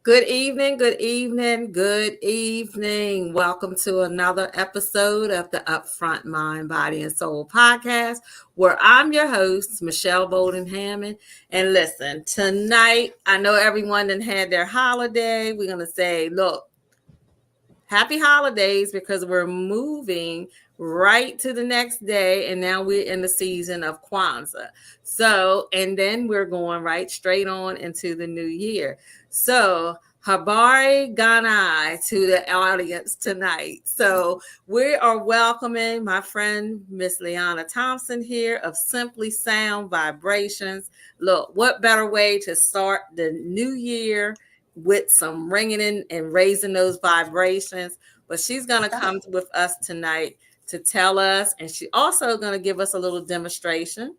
Good evening, good evening, good evening. Welcome to another episode of the Upfront Mind, Body, and Soul podcast, where I'm your host, Michelle Bolden Hammond. And listen, tonight, I know everyone done had their holiday. We're going to say, look, happy holidays because we're moving right to the next day. And now we're in the season of Kwanzaa. So, and then we're going right straight on into the new year. So, Habari Ganai to the audience tonight. So, we are welcoming my friend, Miss Liana Thompson here of Simply Sound Vibrations. Look, what better way to start the new year with some ringing in and raising those vibrations. But she's going to come with us tonight to tell us, and she also going to give us a little demonstration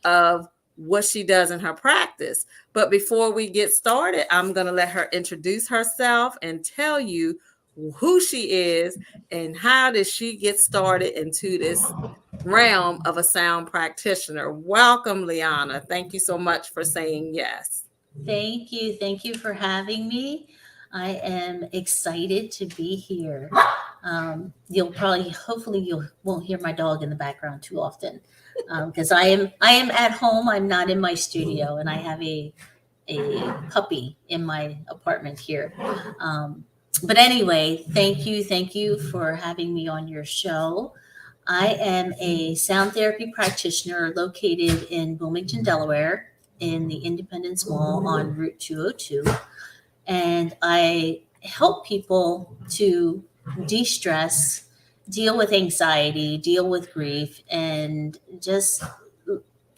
of what she does in her practice. But before we get started, I'm going to let her introduce herself and tell you who she is and how did she get started into this realm of a sound practitioner. Welcome, Liana. Thank you so much for saying yes. Thank you. Thank you for having me. I am excited to be here. Hopefully, you won't hear my dog in the background too often, because I am at home. I'm not in my studio, and I have a puppy in my apartment here. But anyway, thank you for having me on your show. I am a sound therapy practitioner located in Bloomington, Delaware, in the Independence Mall on Route 202. And I help people to de stress, deal with anxiety, deal with grief, and just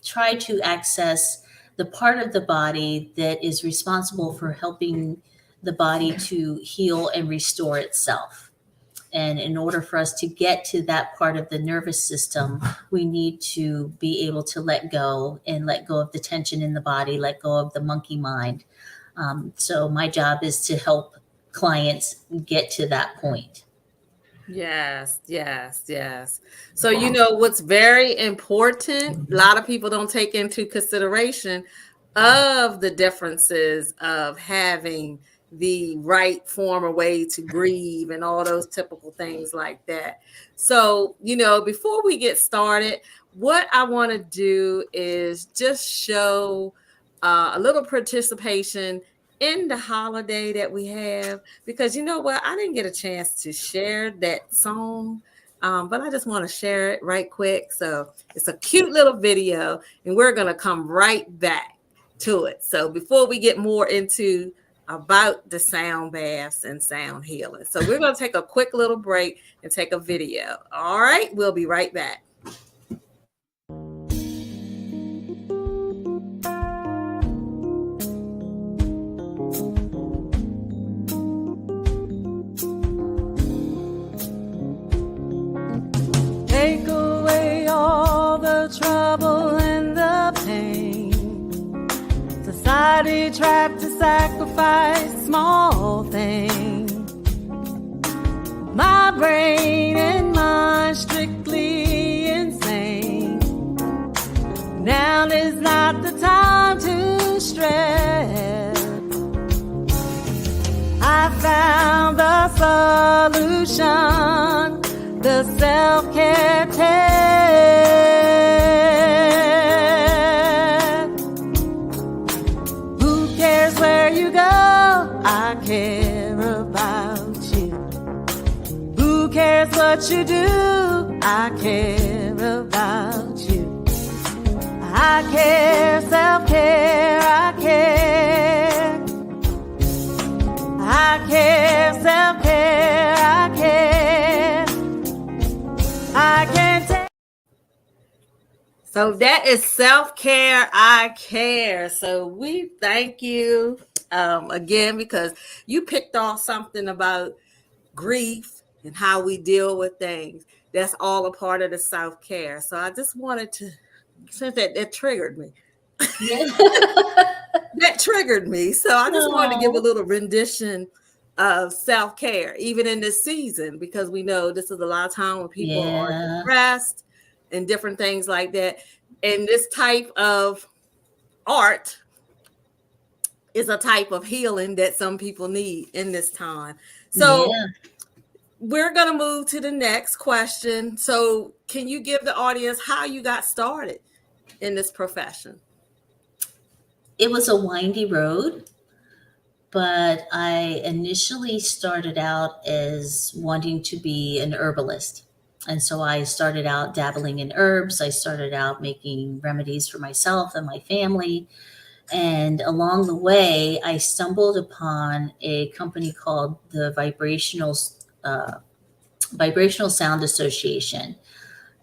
try to access the part of the body that is responsible for helping the body to heal and restore itself. And in order for us to get to that part of the nervous system, we need to be able to let go and let go of the tension in the body, let go of the monkey mind. So my job is to help clients get to that point. Yes, yes, yes. So, what's very important, a lot of people don't take into consideration of the differences of having the right form or way to grieve and all those typical things like that. So, before we get started, what I want to do is just show a little participation in the holiday that we have, because you know what, I didn't get a chance to share that song, but I just want to share it right quick. So it's a cute little video, and we're going to come right back to it. So before we get more into about the sound baths and sound healing, so we're going to take a quick little break and take a video. All right, we'll be right back. Take away all the trouble and the pain. Society tried to sacrifice small things. My brain and mind strictly insane. Now is not the time to stress. I found the solution. The self-care test. Who cares where you go? I care about you. Who cares what you do? I care about you. I care, self-care, I care. I care, self-care, I care. I can't take. So that is self-care, I care. So we thank you again, because you picked off something about grief and how we deal with things. That's all a part of the self-care. So I just wanted to, since that triggered me. Yeah. That triggered me. So I just wanted to give a little rendition of self-care, even in this season, because we know this is a lot of time when people are depressed and different things like that. And this type of art is a type of healing that some people need in this time. So Yeah. we're going to move to the next question. So can you give the audience how you got started in this profession? It was a windy road, but I initially started out as wanting to be an herbalist. And so I started out dabbling in herbs. I started out making remedies for myself and my family. And along the way, I stumbled upon a company called the Vibrational Sound Association.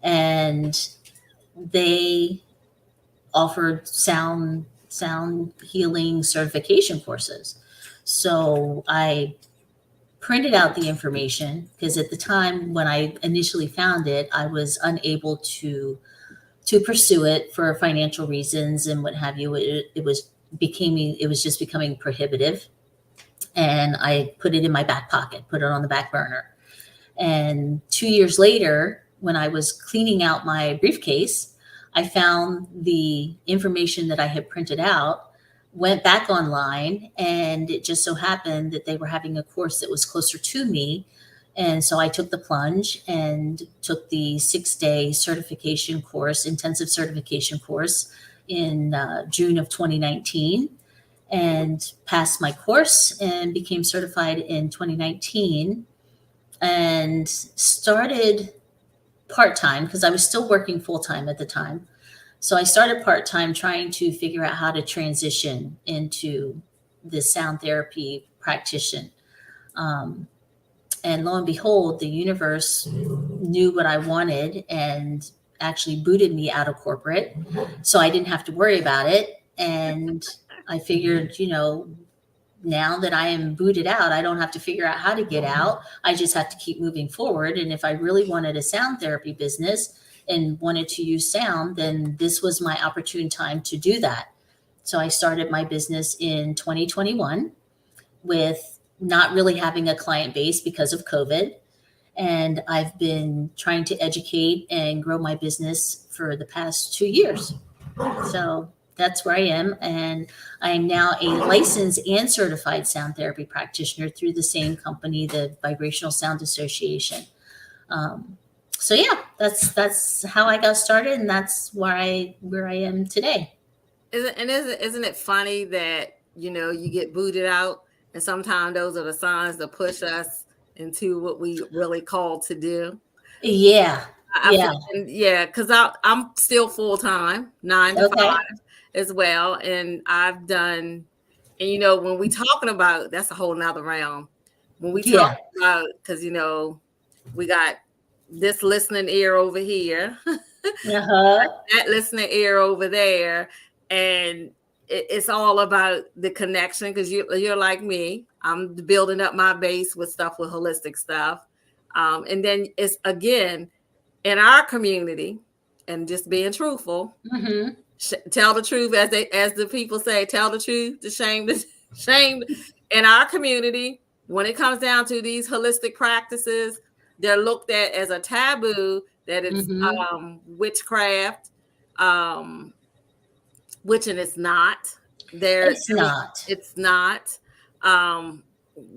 And they offered sound healing certification courses. So I printed out the information because at the time when I initially found it, I was unable to pursue it for financial reasons and what have you. It was just becoming prohibitive, and I put it in my back pocket, put it on the back burner. And 2 years later, when I was cleaning out my briefcase, I found the information that I had printed out, went back online, and it just so happened that they were having a course that was closer to me. And so I took the plunge and took the 6-day certification course, intensive certification course in June of 2019, and passed my course and became certified in 2019, and started part-time because I was still working full-time at the time. So I started part-time trying to figure out how to transition into the sound therapy practitioner. And lo and behold, the universe knew what I wanted and actually booted me out of corporate. So I didn't have to worry about it. And I figured, now that I am booted out, I don't have to figure out how to get out. I just have to keep moving forward. And if I really wanted a sound therapy business and wanted to use sound, then this was my opportune time to do that. So I started my business in 2021 with not really having a client base because of COVID. And I've been trying to educate and grow my business for the past 2 years. So that's where I am. And I am now a licensed and certified sound therapy practitioner through the same company, the Vibrational Sound Association. So yeah, that's how I got started, and that's where I am today. Isn't it funny that, you get booted out, and sometimes those are the signs that push us into what we really called to do? Yeah. Yeah. Yeah, because I'm still full-time, 9 to 5 Okay. as well. And I've done, and when we talking about, that's a whole nother realm. When we talk Yeah. about, because we got this listening ear over here, Uh-huh. that listening ear over there, and it's all about the connection. Because you're like me, I'm building up my base with stuff, with holistic stuff, and then it's again in our community, and just being truthful. Mm-hmm. Tell the truth, as the people say, tell the truth to shame the shame. In our community, when it comes down to these holistic practices, they're looked at as a taboo, that it's Mm-hmm. witchcraft, which, and it's not. It's not. It's not. Um,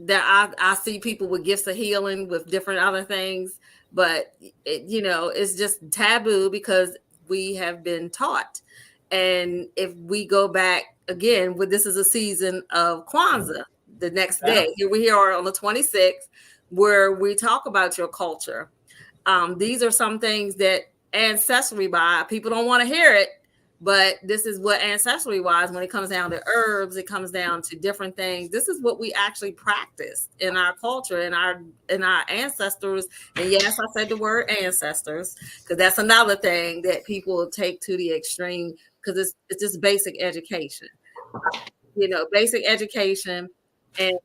that I see people with gifts of healing with different other things, but it's just taboo because we have been taught. And if we go back again, this is a season of Kwanzaa. The next Yeah. day, here we are on the 26th, where we talk about your culture. These are some things that ancestry wise, people don't want to hear it, but this is what ancestry wise, when it comes down to herbs, it comes down to different things. This is what we actually practice in our culture, in our ancestors. And yes, I said the word ancestors, because that's another thing that people take to the extreme, because it's just basic education. Basic education. And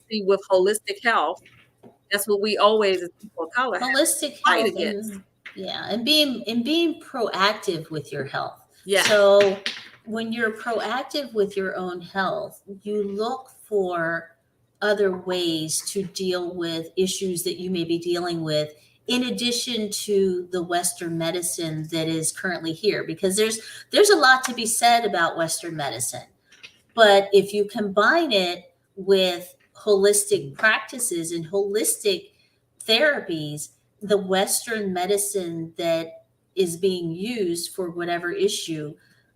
see, with holistic health, that's what we always, as people of color, have Holistic to fight health, against. and being proactive with your health. Yeah. So when you're proactive with your own health, you look for other ways to deal with issues that you may be dealing with, in addition to the Western medicine that is currently here, because there's a lot to be said about Western medicine. But if you combine it with holistic practices and holistic therapies, the Western medicine that is being used for whatever issue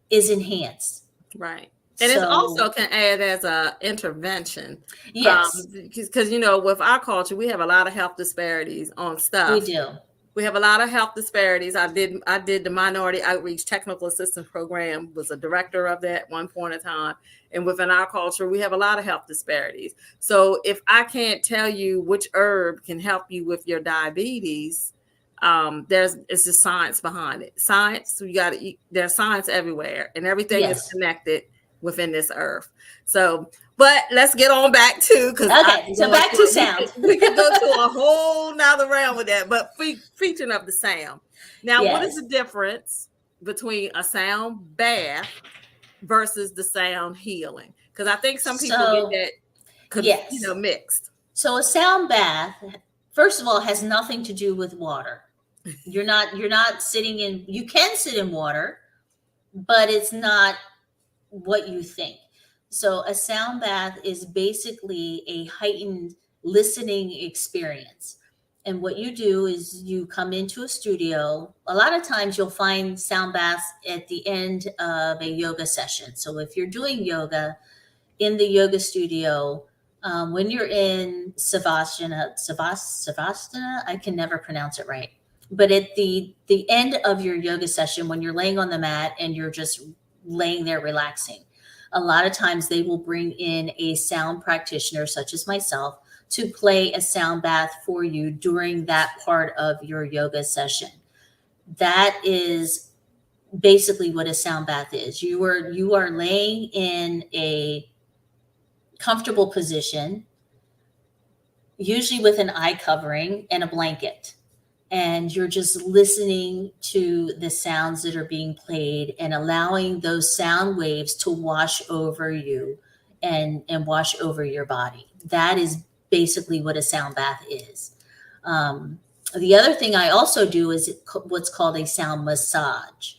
is enhanced. Right. And it's also So, can add as a intervention. yes, Because with our culture, we have a lot of health disparities on we stuff. do. We have a lot of health disparities. I did the Minority Outreach Technical Assistance Program, was a director of that at one point in time. And within our culture, we have a lot of health disparities. So if I can't tell you which herb can help you with your diabetes, it's just science behind it. Science, there's science everywhere, and everything is Yes. connected within this earth. So, but let's get on back to, because Okay, so back to sound. we could go to a whole nother round with that. But featuring of the sound. Now, what is Yes. the difference between a sound bath versus the sound healing? Because I think some people get So, that yes. mixed. So a sound bath, first of all, has nothing to do with water. You're not sitting in, you can sit in water, but it's not what you think. So a sound bath is basically a heightened listening experience. And what you do is you come into a studio. A lot of times you'll find sound baths at the end of a yoga session. So if you're doing yoga in the yoga studio, when you're in Savasana, I can never pronounce it right. But at the end of your yoga session, when you're laying on the mat and you're just laying there relaxing, a lot of times they will bring in a sound practitioner, such as myself, to play a sound bath for you during that part of your yoga session. That is basically what a sound bath is. You are laying in a comfortable position, usually with an eye covering and a blanket. And you're just listening to the sounds that are being played and allowing those sound waves to wash over you and wash over your body. That is basically what a sound bath is. The other thing I also do is what's called a sound massage.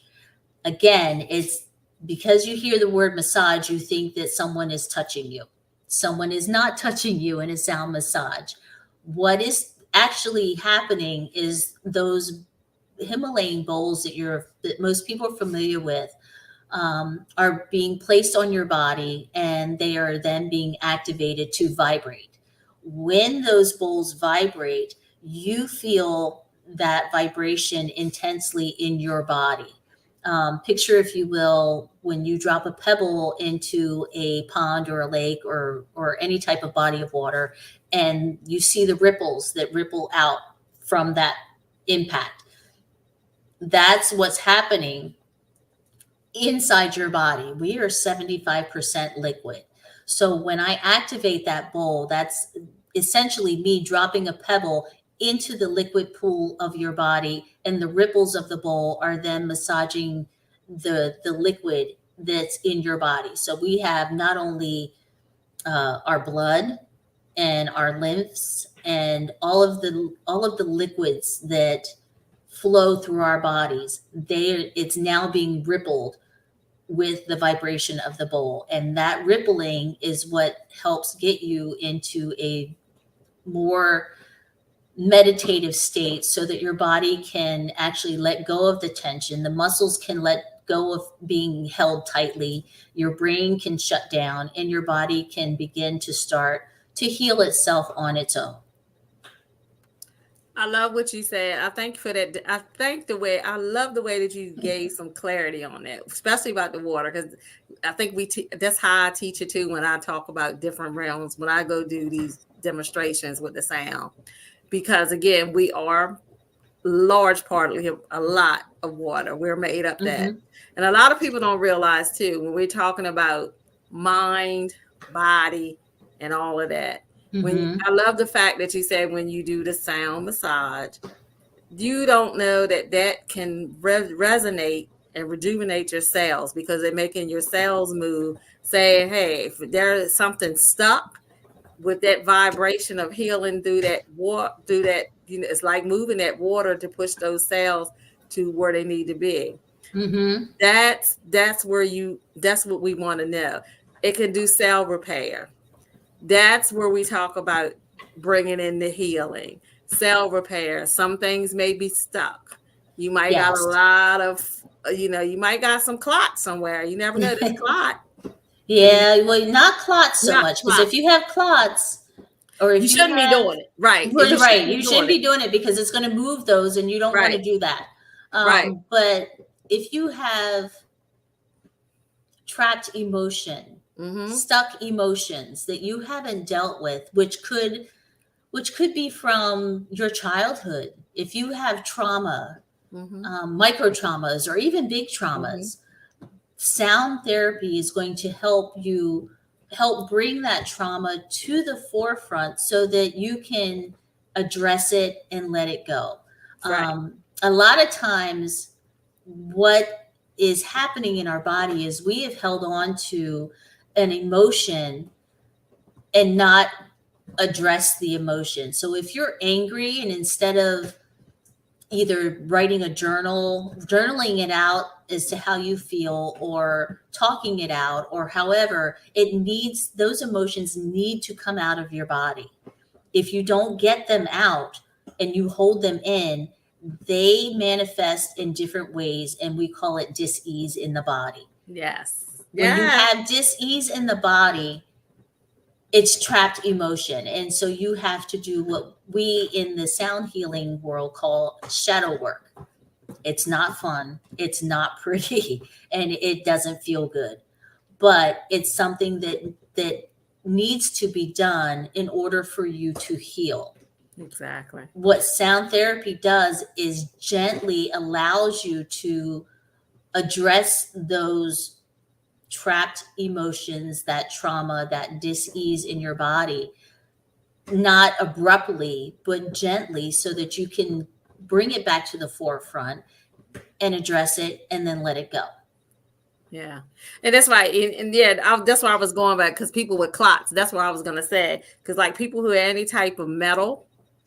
Again, it's because you hear the word massage, you think that someone is touching you. Someone is not touching you in a sound massage. What is actually happening is those Himalayan bowls that most people are familiar with are being placed on your body, and they are then being activated to vibrate. When those bowls vibrate, you feel that vibration intensely in your body. Picture, if you will, when you drop a pebble into a pond or a lake or any type of body of water, and you see the ripples that ripple out from that impact. That's what's happening inside your body. We are 75% liquid. So when I activate that bowl, that's essentially me dropping a pebble into the liquid pool of your body, and the ripples of the bowl are then massaging the liquid that's in your body. So we have not only our blood and our lymphs and all of the liquids that flow through our bodies. It's now being rippled with the vibration of the bowl, and that rippling is what helps get you into a more meditative state, so that your body can actually let go of the tension. The muscles can let go of being held tightly. Your brain can shut down, and your body can begin to start to heal itself on its own. I love what you said. I thank you for that. I love the way that you gave some clarity on that, especially about the water, because I think that's how I teach it too when I talk about different realms, when I go do these demonstrations with the sound. Because again, we are large part of a lot of water. We're made up that. Mm-hmm. And a lot of people don't realize too, when we're talking about mind, body, and all of that. Mm-hmm. I love the fact that you said when you do the sound massage, you don't know that can resonate and rejuvenate your cells, because they're making your cells move, saying, hey, if there is something stuck, with that vibration of healing through that water, it's like moving that water to push those cells to where they need to be. Mm-hmm. That's what we want to know. It can do cell repair. That's where we talk about bringing in the healing, cell repair. Some things may be stuck. You might got a Yes. lot of, you might got some clot somewhere. You never know this clot. Yeah, well, not clots so Not much, because clot. if you have clots, or You if you shouldn't be have, doing it. Right. You right, shouldn't right, be you doing shouldn't it. be doing it because it's going to move those, and you don't want to Right. do that. Right. But if you have trapped emotion, Mm-hmm. stuck emotions that you haven't dealt with, which could be from your childhood. If you have trauma, Mm-hmm. micro traumas, or even big Mm-hmm. traumas, sound therapy is going to help bring that trauma to the forefront so that you can address it and let it go. Right. A lot of times, what is happening in our body is we have held on to an emotion and not address the emotion. So if you're angry, and instead of either writing a journaling it out as to how you feel, or talking it out, or however, those emotions need to come out of your body. If you don't get them out and you hold them in, they manifest in different ways, and we call it dis-ease in the body. Yes. When you Yes. have dis-ease in the body, it's trapped emotion. And so you have to do what we in the sound healing world call shadow work. It's not fun, it's not pretty, and it doesn't feel good. But it's something that needs to be done in order for you to heal. Exactly. What sound therapy does is gently allows you to address those trapped emotions, that trauma, that dis-ease in your body, not abruptly, but gently, so that you can bring it back to the forefront and address it and then let it go. Yeah. And that's why, and yeah, that's why I was going back, because people with clots, that's what I was going to say. Because like people who have any type of metal,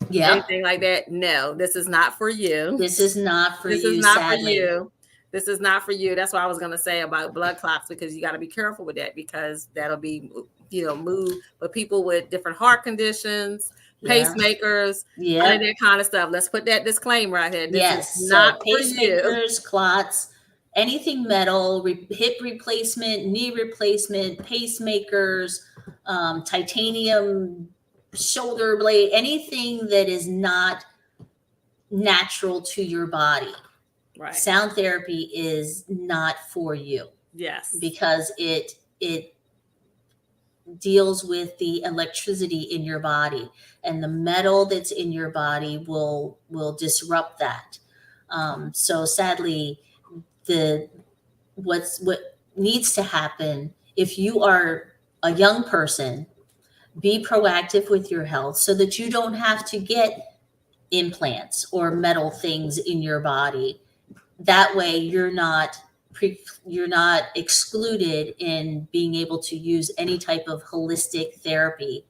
Yeah. anything like that, no, this is not for you. This is not for This you, is not sadly. for you. This is not for you. That's what I was going to say about blood clots, because you got to be careful with that, because that'll be, moved. But people with different heart conditions, Yeah. pacemakers, Yeah. all of that kind of stuff. Let's put that disclaimer right here. This Yes. is not So for you. pacemakers, clots, anything metal, hip replacement, knee replacement, pacemakers, titanium shoulder blade, anything that is not natural to your body. Right. Sound therapy is not for you. Yes. Because it deals with the electricity in your body, and the metal that's in your body will disrupt that. So sadly, what needs to happen, if you are a young person, be proactive with your health so that you don't have to get implants or metal things in your body. That way you're not excluded in being able to use any type of holistic therapy,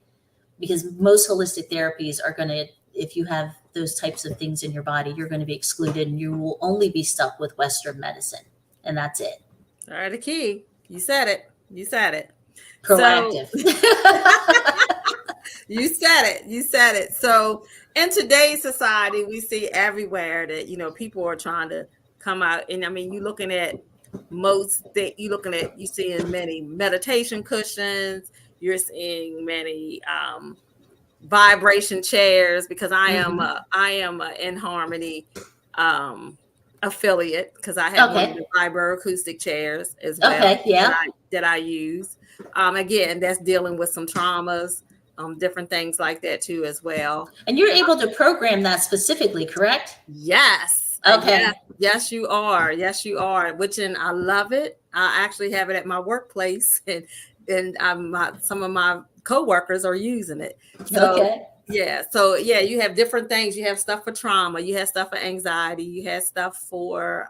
because most holistic therapies are going to, if you have those types of things in your body, you're going to be excluded, and you will only be stuck with Western medicine, and that's it. All right, the key. You said it. You said it. Proactive. You said it. You said it. So in today's society, we see everywhere that, people are trying to come out. And I mean, you seeing many meditation cushions, you're seeing many vibration chairs, because I am a In Harmony affiliate, because I have one of the vibroacoustic chairs as well. Okay, yeah. that I use. Again, that's dealing with some traumas, different things like that too as well. And you're able to program that specifically, correct? Yes. Okay. Yes, you are. Yes, you are. And I love it. I actually have it at my workplace, and some of my coworkers are using it. So, yeah. So yeah, you have different things. You have stuff for trauma. You have stuff for anxiety. You have stuff for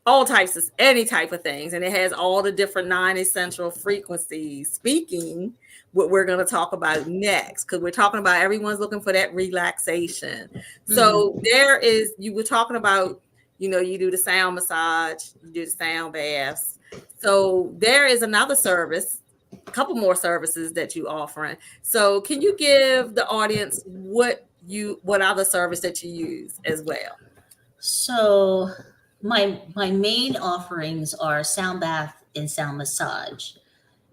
all types of any type of things, and it has all the different 9 essential frequencies. Speaking, what we're going to talk about next, because we're talking about everyone's looking for that relaxation. So you were talking about, you do the sound massage, you do the sound baths. So there is another service, a couple more services that you offering. So can you give the audience what other service that you use as well? So my main offerings are sound bath and sound massage.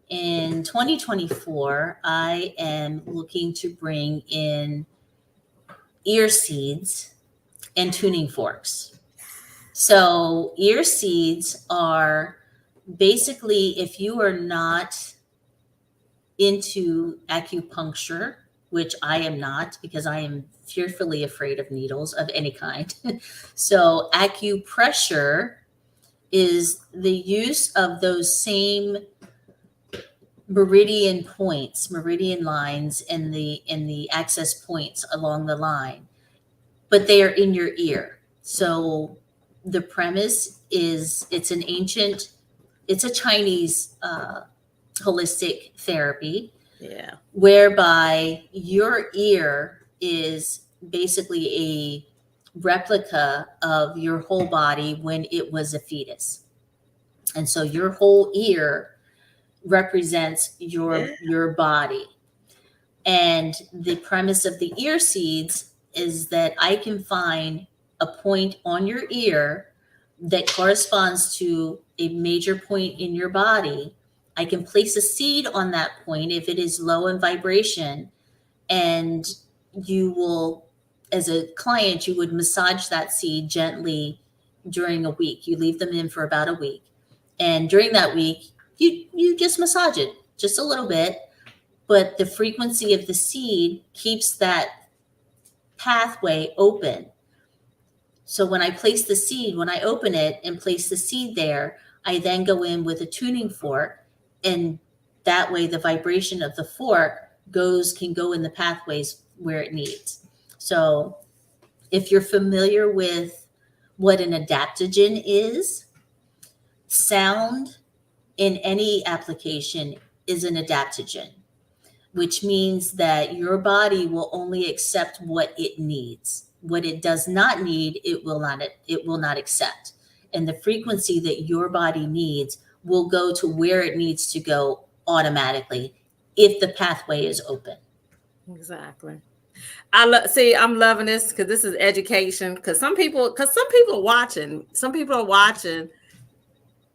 In 2024, I am looking to bring in ear seeds and tuning forks. So ear seeds are basically, if you are not into acupuncture, which I am not because I am fearfully afraid of needles of any kind. So acupressure is the use of those same meridian points, meridian lines in the access points along the line, but they are in your ear. So the premise is it's a Chinese holistic therapy Yeah. whereby your ear is basically a replica of your whole body when it was a fetus. And so your whole ear represents Yeah. your body. And the premise of the ear seeds is that I can find a point on your ear that corresponds to a major point in your body. I can place a seed on that point if it is low in vibration, and you will, as a client, you would massage that seed gently during a week. You leave them in for about a week. And during that week, you just massage it just a little bit, but the frequency of the seed keeps that pathway open. So when I place the seed, when I open it and place the seed there, I then go in with a tuning fork, and that way the vibration of the fork can go in the pathways where it needs. So if you're familiar with what an adaptogen is, sound in any application is an adaptogen, which means that your body will only accept what it needs. What it does not need, it will not accept. And the frequency that your body needs will go to where it needs to go automatically if the pathway is open. Exactly. See. I'm loving this because this is education. Because some people are watching. Some people are watching.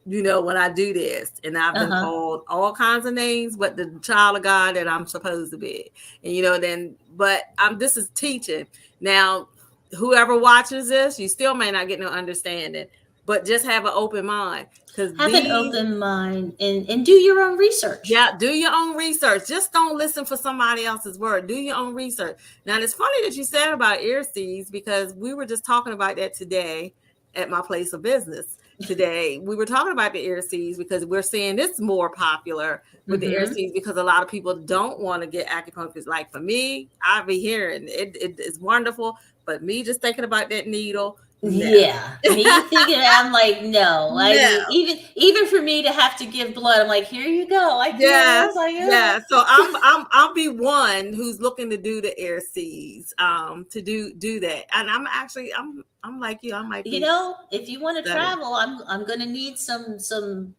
When I do this, and I've been Uh-huh. called all kinds of names, but the child of God that I'm supposed to be. And but this is teaching. Now, whoever watches this, you still may not get no understanding, but just have an open mind. Because Have an open mind and do your own research. yeah, do your own research. Just don't listen for somebody else's word. Do your own research. Now, it's funny that you said about ear seeds because we were just talking about that today at my place of business. Today, we were talking about the ear seeds because we're seeing this more popular with the ear Mm-hmm. seeds because a lot of people don't want to get acupuncture. Like for me, I be hearing it is wonderful, but me just thinking about that needle, no. Yeah, me thinking, I'm like, no. I No. mean, even for me to have to give blood, I'm like, here you go. I Yeah, was like, yeah. So I'll be one who's looking to do the air seas, to do that. And I'm like you. I might be if you want to studying. travel, I'm gonna need some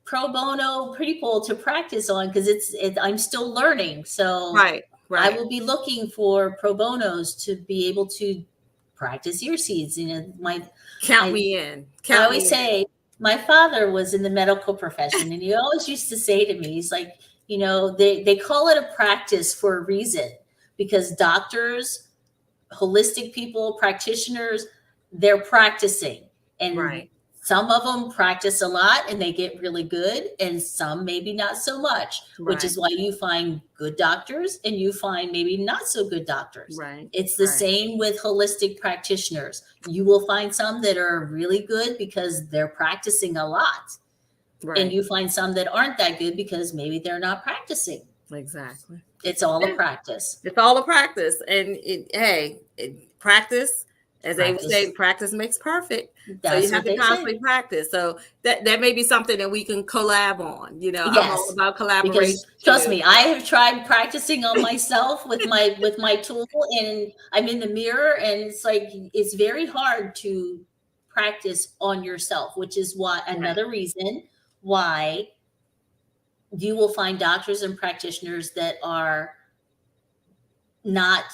pro bono people to practice on because I'm still learning. So Right, I right. will be looking for pro bonos to be able to practice ear seeds. Count I me in. I Count always me in. say my father was in the medical profession, and he always used to say to me, he's like, they call it a practice for a reason because doctors, holistic people, practitioners, they're practicing. And Right, some of them practice a lot and they get really good, and some maybe not so much, which right, is why you find good doctors and you find maybe not so good doctors. right, It's the right, same with holistic practitioners. You will find some that are really good because they're practicing a lot, and right. you find some that aren't that good because maybe they're not practicing. Exactly. It's all a Yeah. practice. It's all a practice. And practice, as they would say, Practice. practice makes perfect. So you That's have what to they say. constantly practice. So that may be something that we can collab on. I'm all Yes, about collaboration because trust too. me, I have tried practicing on myself with my tool, and I'm in the mirror, and it's like it's very hard to practice on yourself, which is why Right. another reason why you will find doctors and practitioners that are not,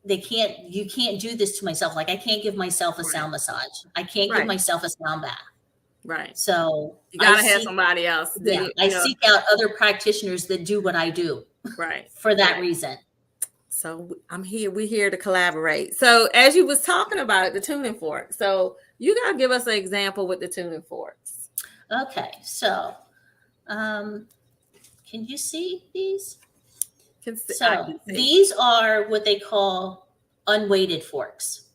you can't do this to myself. Like I can't give myself a sound massage. I can't give Right. myself a sound bath. Right. So You gotta have somebody else. Yeah, I seek out other practitioners that do what I do. Right. For that reason. So we're here to collaborate. So as you was talking about the tuning fork, so you gotta give us an example with the tuning forks. Okay, so can you see these? So these are what they call unweighted forks.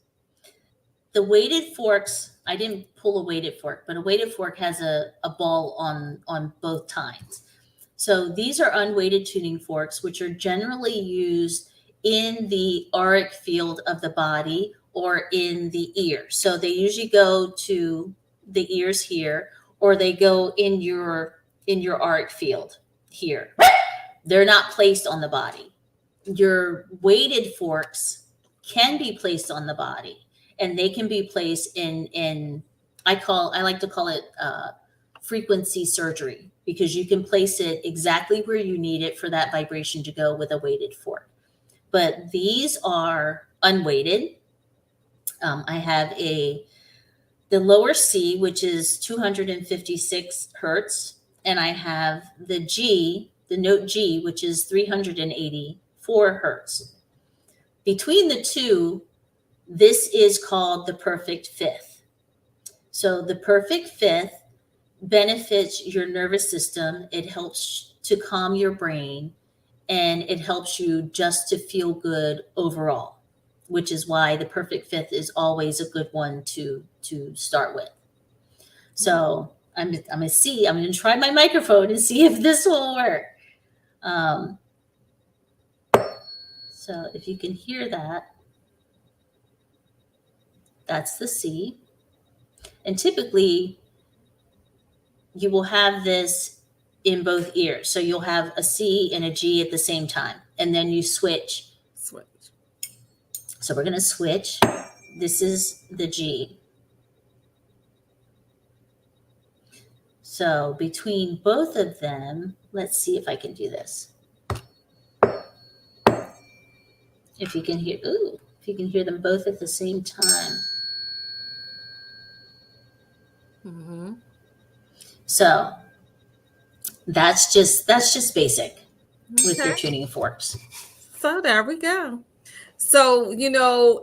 The weighted forks, I didn't pull a weighted fork, but a weighted fork has a ball on both tines. So these are unweighted tuning forks, which are generally used in the auric field of the body or in the ear. So they usually go to the ears here, or they go in your auric field here. They're not placed on the body. Your weighted forks can be placed on the body, and they can be placed in I like to call it frequency surgery, because you can place it exactly where you need it for that vibration to go with a weighted fork. But these are unweighted. I have the lower C, which is 256 hertz, and I have the G, the note G, which is 384 hertz. Between the two, this is called the perfect fifth. So the perfect fifth benefits your nervous system. It helps to calm your brain, and it helps you just to feel good overall, which is why the perfect fifth is always a good one to start with. So I'm going to try my microphone and see if this will work. So if you can hear that, that's the C. And typically you will have this in both ears. So you'll have a C and a G at the same time, and then you switch. So we're going to switch. This is the G. So between both of them, let's see if I can do this. If you can hear them both at the same time. Mm-hmm. So that's just basic with your tuning forks. So there we go. So,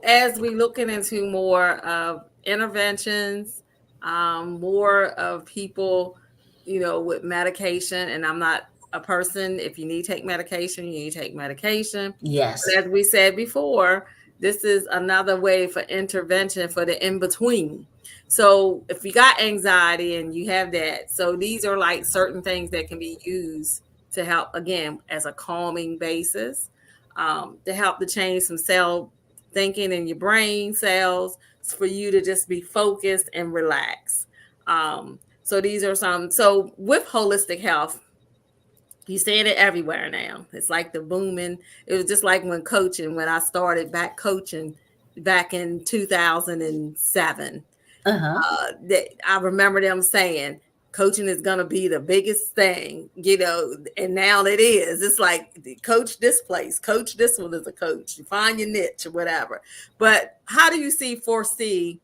as we looking into more of interventions, more of people, with medication, and I'm not a person, if you need to take medication, you need to take medication. Yes. But as we said before, this is another way for intervention for the in-between. So if you got anxiety and you have that, so these are like certain things that can be used to help, again, as a calming basis, to help to change some cell thinking in your brain cells for you to just be focused and relax. So these are so with holistic health, you seeing it everywhere now. It's like the booming. It was just like when I started back coaching back in 2007. I remember them saying coaching is going to be the biggest thing, and now it is. It's like coach this place, coach this one as a coach, you find your niche or whatever. But how do you foresee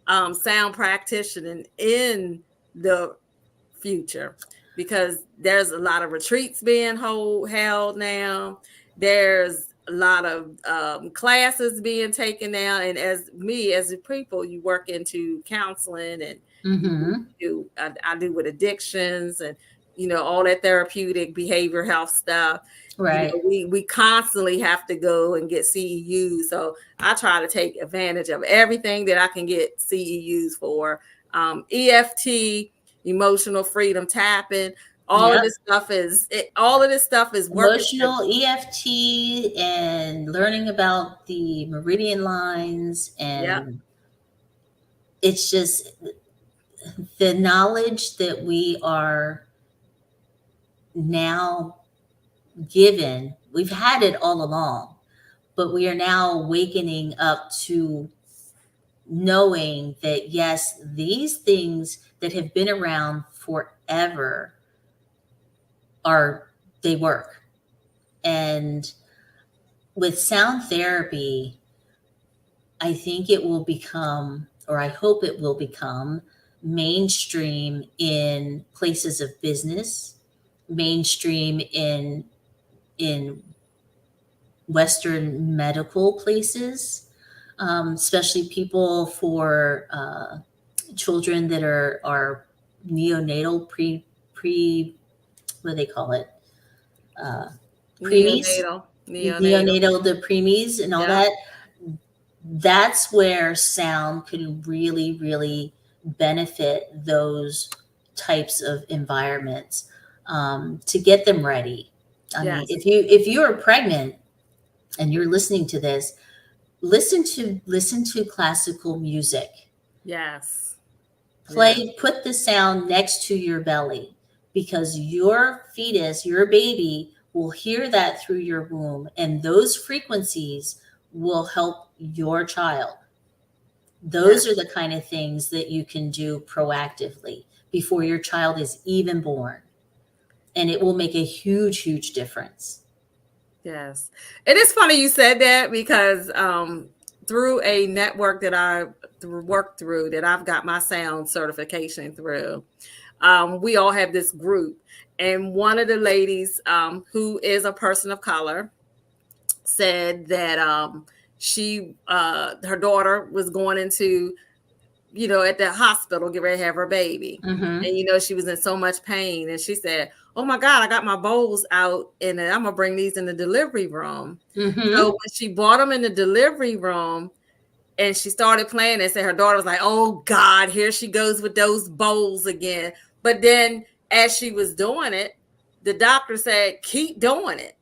sound practitioning in the future? Because there's a lot of retreats being held now. There's a lot of classes being taken now. And as a people, you work into counseling, and I do with addictions and, all that therapeutic behavior health stuff. Right. We constantly have to go and get CEUs. So I try to take advantage of everything that I can get CEUs for. EFT, emotional freedom tapping, all of this stuff is working. Emotional EFT and learning about the meridian lines, and it's just the knowledge that we are now given. We've had it all along, but we are now wakening up to knowing that, yes, these things that have been around forever are they work. And with sound therapy, I think it will become, or I hope it will become, mainstream in places of business, mainstream in Western medical places, especially people for children that are neonatal pre what do they call it, preemies, Neonatal. neonatal, the preemies and all Yeah. that. That's where sound can really benefit those types of environments, to get them ready. I mean, Yes. if you are pregnant and you're listening to this, listen to classical music. Yes. Yes. Put the sound next to your belly, because your fetus, your baby, will hear that through your womb, and those frequencies will help your child. Yes. Those are the kind of things that you can do proactively before your child is even born, and it will make a huge difference. Yes. It is funny you said that, because through a network that I worked through, that I've got my sound certification through, we all have this group. And one of the ladies, who is a person of color, said that her daughter was going into, at the hospital, get ready to have her baby. Mm-hmm. And, she was in so much pain. And she said, oh my God, I got my bowls out and I'm going to bring these in the delivery room. Mm-hmm. So when she brought them in the delivery room and she started playing, and said her daughter was like, oh God, here she goes with those bowls again. But then as she was doing it, the doctor said, keep doing it.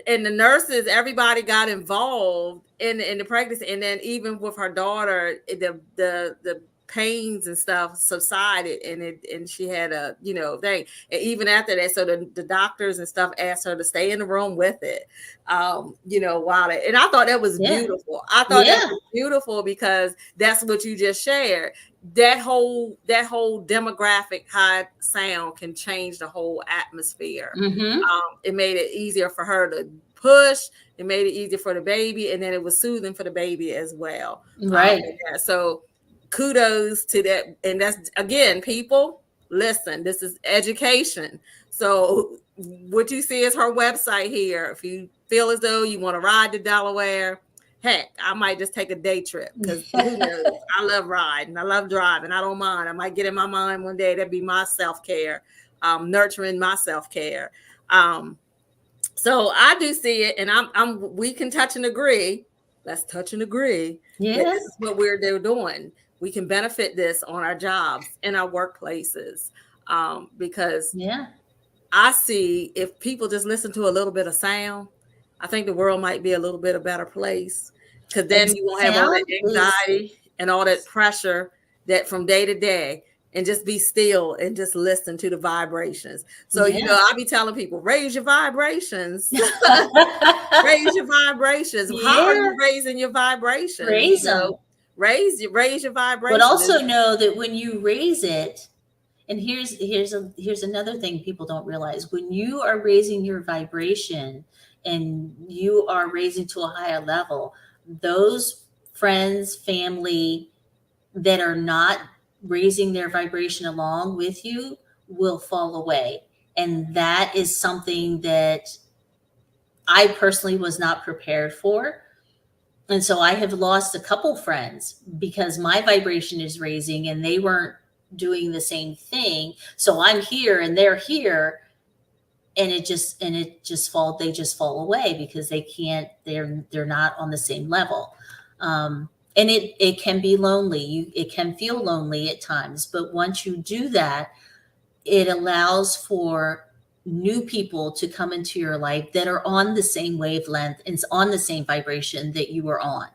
And the nurses, everybody got involved in the pregnancy, and then even with her daughter, the pains and stuff subsided, and she had a thing. And even after that, so the doctors and stuff asked her to stay in the room with it, while it. And I thought that was beautiful. I thought that was beautiful, because that's what you just shared. That whole demographic, high sound can change the whole atmosphere. Mm-hmm. It made it easier for her to push. It made it easier for the baby, and then it was soothing for the baby as well. Right. So kudos to that. And that's, again, people, listen, this is education. So what you see is her website here. If you feel as though you want to ride to Delaware, heck, I might just take a day trip, because who knows? I love riding. I love driving. I don't mind. I might get in my mind one day. That'd be my self-care, nurturing my self-care. So I do see it, and we can touch and agree. Let's touch and agree that this is what we're doing. We can benefit this on our jobs, in our workplaces, because I see, if people just listen to a little bit of sound, I think the world might be a little bit a better place, because then you won't have all that anxiety and all that pressure that from day to day, and just be still and just listen to the vibrations. So, I'll be telling people, raise your vibrations. Raise your vibrations. How are you raising your vibrations? Raise them. Raise your vibrations. But also know that when you raise it, and here's another thing people don't realize: when you are raising your vibration and you are raising to a higher level, those friends, family that are not raising their vibration along with you will fall away. And that is something that I personally was not prepared for. And so I have lost a couple friends because my vibration is raising and they weren't doing the same thing. So I'm here and they're here, and they just fall away because they're not on the same level. And it can be lonely. It can feel lonely at times, but once you do that, it allows for new people to come into your life that are on the same wavelength and on the same vibration that you are on.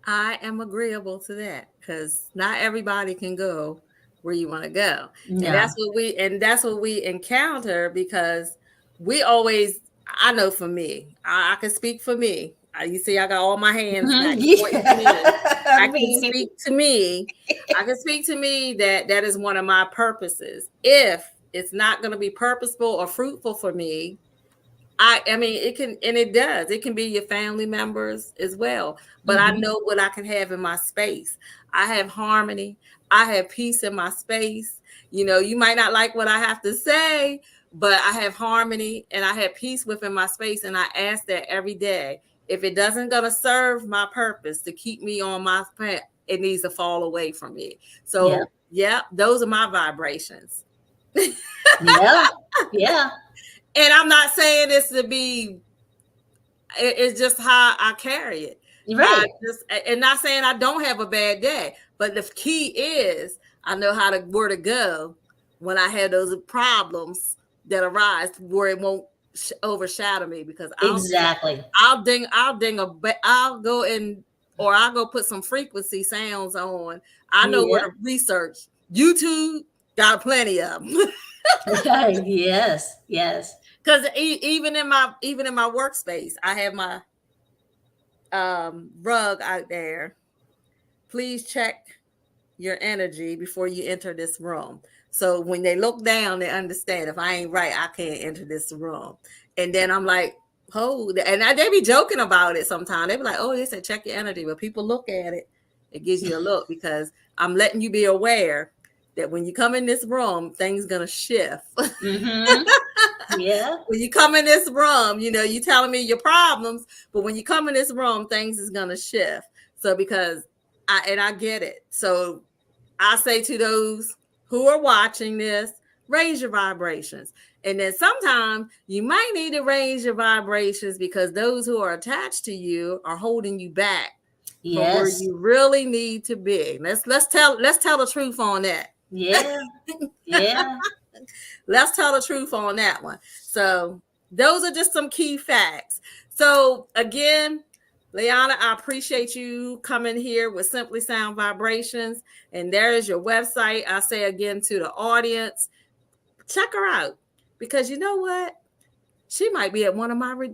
I am agreeable to that, because not everybody can go where you want to go. No. And that's what we encounter, because we always, I know for me, I can speak for me. You see, I got all my hands back pointing to me. Yeah. I can speak to me. I can speak to me that that is one of my purposes. If it's not going to be purposeful or fruitful for me, I mean, it can, and it does. It can be your family members as well. But I Mhm. know what I can have in my space. I have harmony. I have peace in my space. You know, you might not like what I have to say, but I have harmony and I have peace within my space. And I ask that every day. If it doesn't gonna serve my purpose to keep me on my path, it needs to fall away from me. Yeah. So yeah, those are my vibrations. Yeah. Yeah. And I'm not saying this to be, it's just how I carry it. I Right. just, and not saying I don't have a bad day, but the key is I know how to where to go when I have those problems that arise where it won't overshadow me, because Exactly. I'll go in, or I'll go put some frequency sounds on. I know where Yeah. to research. YouTube got plenty of them. Yes. Yes. Because even in my workspace, I have my rug out there. Please check your energy before you enter this room. So when they look down, they understand if I ain't right, I can't enter this room. And then I'm like, oh, and they be joking about it sometimes. They be like, oh, they said check your energy. But people look at it, it gives you a look, because I'm letting you be aware that when you come in this room, things gonna shift. Mm-hmm. Yeah. When you come in this room, you know, you telling me your problems, but when you come in this room, things is gonna shift. So because I get it. So I say to those who are watching this, raise your vibrations. And then sometimes you might need to raise your vibrations because those who are attached to you are holding you back from where Yes. you really need to be. Let's tell the truth on that. Yeah. Yeah. Let's tell the truth on that one. So those are just some key facts. So again, Liana, I appreciate you coming here with Simply Sound Vibrations. And there is your website. I say again to the audience, check her out, because you know what? She might be at one of my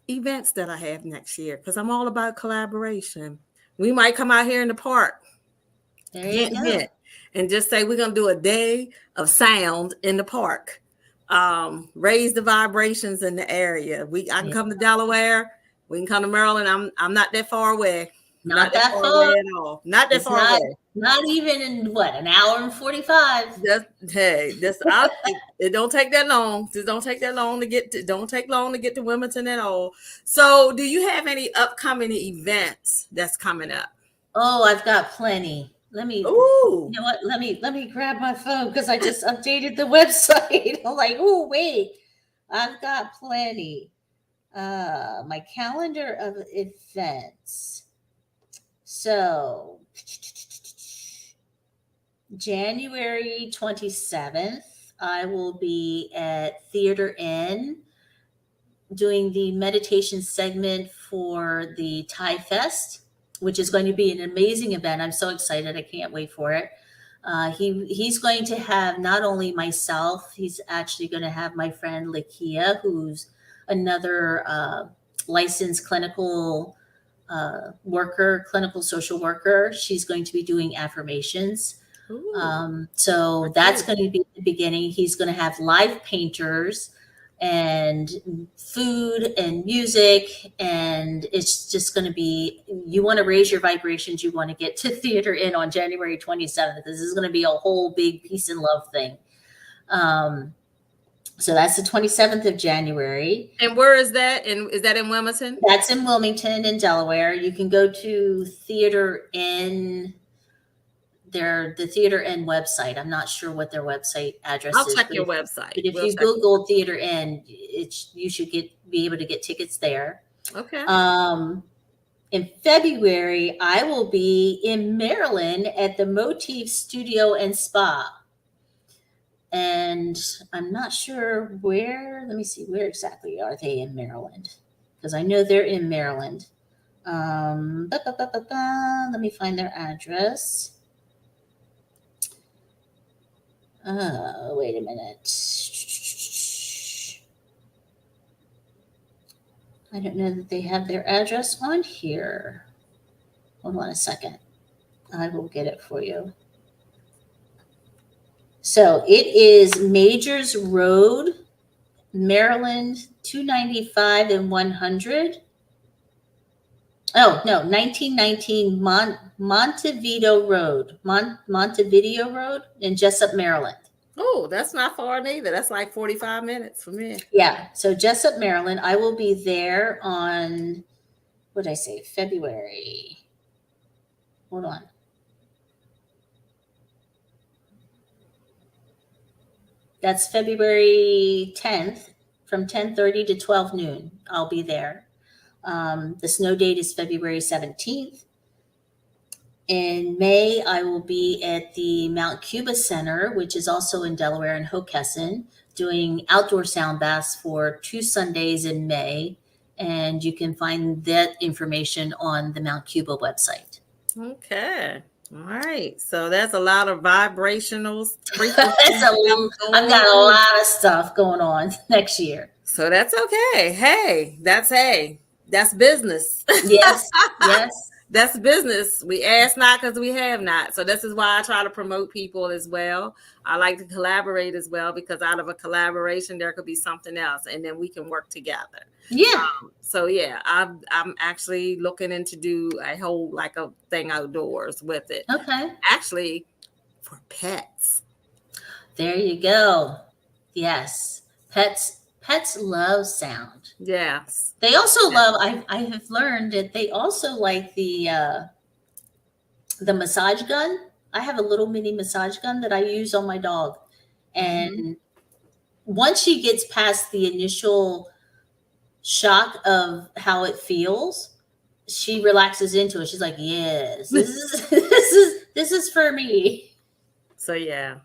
events that I have next year, because I'm all about collaboration. We might come out here in the park, There you hint, go. hint, and just say we're going to do a day of sound in the park. Raise the vibrations in the area. I can Yeah. come to Delaware. We can come to Maryland. I'm not that far away. Not Not that that far away far. at all. Not that It's far away. not even in what, an hour and 45. It don't take that long. Just don't take that long to get to. Don't take long to get to Wilmington at all. So, do you have any upcoming events that's coming up? Oh, I've got plenty. Ooh, You know what? Let me grab my phone because I just updated the website. I'm like, oh wait, I've got plenty. My calendar of events. So January 27th, I will be at Theater Inn doing the meditation segment for the Thai Fest, which is going to be an amazing event. I'm so excited. I can't wait for it. He's going to have not only myself, he's actually going to have my friend Lakia, who's another licensed clinical clinical social worker. She's going to be doing affirmations. So that's going to be the beginning. He's going to have live painters and food and music, and it's just going to be, you want to raise your vibrations, you want to get to Theater Inn on January 27th. This is going to be a whole big peace and love thing. So that's the 27th of January. And where is that? And is that in Wilmington? That's in Wilmington in Delaware. You can go to Theater Inn, the Theater Inn website. I'm not sure what their website address I'll is. check your website. But if you Google Theater Inn, you should be able to get tickets there. Okay. In February, I will be in Maryland at the Motif Studio and Spa. And I'm not sure where. Let me see, where exactly are they in Maryland? Because I know they're in Maryland. Let me find their address. Wait a minute. I don't know that they have their address on here. Hold on a second. I will get it for you. So it is Majors Road, Maryland, 295 and 100. Oh, no, 1919 Montevideo Road, Montevideo Road in Jessup, Maryland. Oh, that's not far neither. That's like 45 minutes for me. Yeah, so Jessup, Maryland. I will be there on, what did I say, February. Hold on. That's February 10th from 10:30 to 12 noon. I'll be there. The snow date is February 17th. In May, I will be at the Mount Cuba Center, which is also in Delaware and Hockessin, doing outdoor sound baths for 2 Sundays in May. And you can find that information on the Mount Cuba website. Okay. All right. So that's a lot of vibrational I've got a lot of stuff going on next year. So that's okay. Hey, that's business. Yes. Yes. That's business. We ask not because we have not. So this is why I try to promote people as well. I like to collaborate as well, because out of a collaboration, there could be something else, and then we can work together. Yeah. So yeah, I'm actually looking into do a whole like a thing outdoors with it. Okay. Actually, for pets. There you go. Yes. Pets love sound. Yes. They also love, I have learned that they also like the massage gun. I have a little mini massage gun that I use on my dog. And once she gets past the initial shock of how it feels, she relaxes into it. She's like, yes, this is for me. So yeah,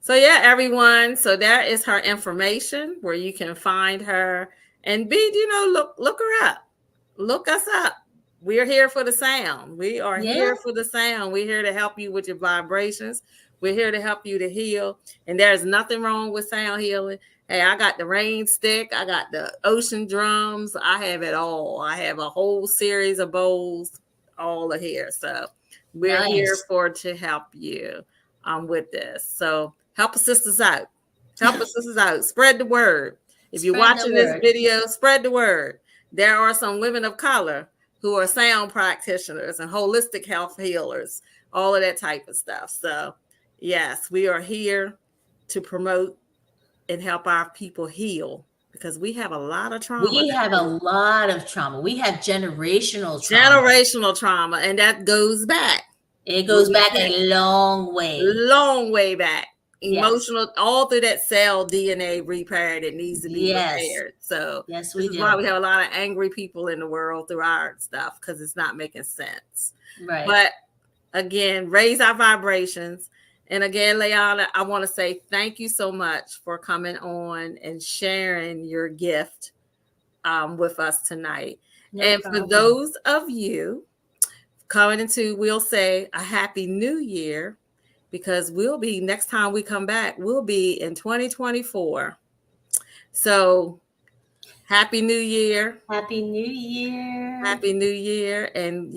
everyone. So that is her information where you can find her and look her up, look us up. We're here for the sound. We are here for the sound. We're here to help you with your vibrations. We're here to help you to heal. And there's nothing wrong with sound healing. Hey, I got the rain stick. I got the ocean drums. I have it all. I have a whole series of bowls, all of here. So we're here to help you with this. So help us sisters out. Help us sisters out. Spread the word. If you're watching this video, spread the word. There are some women of color who are sound practitioners and holistic health healers, all of that type of stuff. So yes, we are here to promote and help our people heal, because we have a lot of trauma. We have a lot of trauma. We have generational trauma, and that goes back. It goes back a long way. Long way back. Emotional, all through that cell DNA repair that needs to be repaired. So this is why we have a lot of angry people in the world through our stuff, because it's not making sense. Right. But again, raise our vibrations. And again, Liana, I want to say thank you so much for coming on and sharing your gift with us tonight. No problem. For those of you coming into, we'll say a happy new year, because next time we come back, we'll be in 2024. So happy new year. Happy new year. Happy new year. And,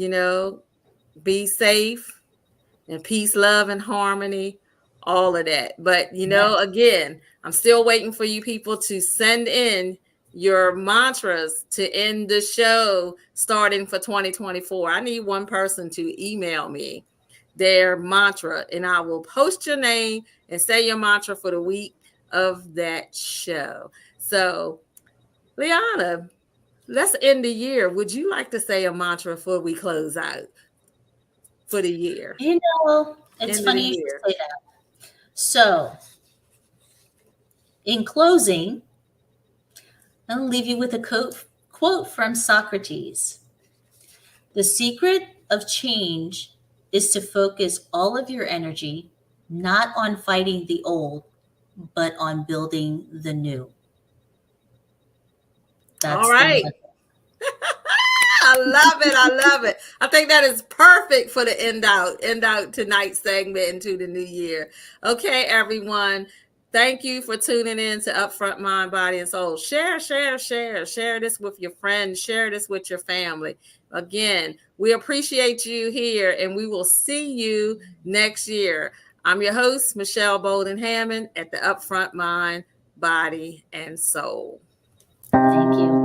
be safe. And peace, love, and harmony, all of that. But, again, I'm still waiting for you people to send in your mantras to end the show starting for 2024. I need one person to email me their mantra, and I will post your name and say your mantra for the week of that show. So, Liana, let's end the year. Would you like to say a mantra before we close out? For the year. It's funny you say that. So, in closing, I'll leave you with a quote from Socrates. The secret of change is to focus all of your energy not on fighting the old, but on building the new. That's all right. I love it. I think that is perfect for the end out tonight's segment into the new year. Okay, everyone. Thank you for tuning in to Upfront Mind, Body, and Soul. Share this with your friends. Share this with your family. Again, we appreciate you here, and we will see you next year. I'm your host, Michelle Bolden Hammond, at the Upfront Mind, Body, and Soul. Thank you.